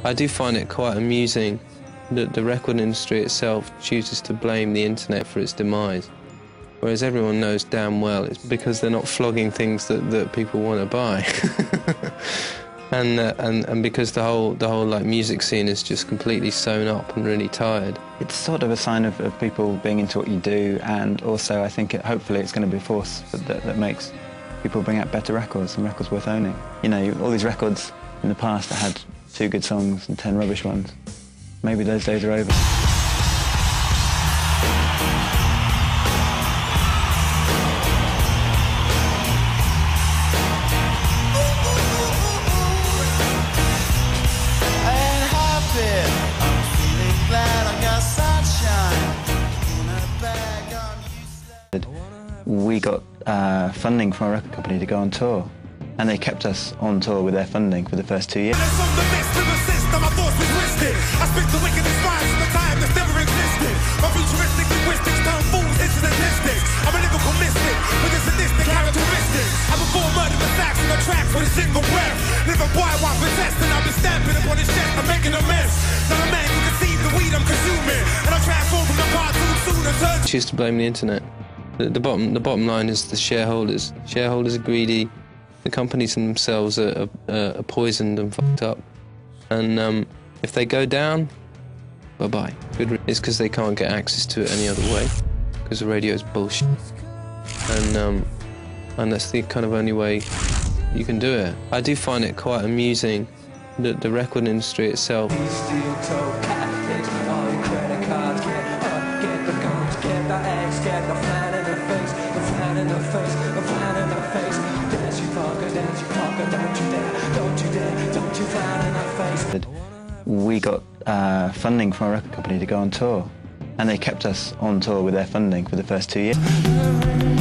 I do find it quite amusing that the record industry itself chooses to blame the internet for its demise, whereas everyone knows damn well it's because they're not flogging things that people want to buy. And because the whole like music scene is just completely sewn up and really tired. It's sort of a sign of people being into what you do, and also I think hopefully it's going to be a force that makes people bring out better records and records worth owning. You know, all these records in the past that had 2 good songs and 10 rubbish ones, maybe those days are over. We got funding from a record company to go on tour, and they kept us on tour with their funding for the first 2 years. Choose to blame the internet. The bottom line is the shareholders. Shareholders are greedy. The companies themselves are poisoned and fucked up. And if they go down, bye-bye. It's because they can't get access to it any other way, because the radio is bullshit. And that's the kind of only way you can do it. I do find it quite amusing that the record industry itself We got funding from a record company to go on tour, and they kept us on tour with their funding for the first 2 years.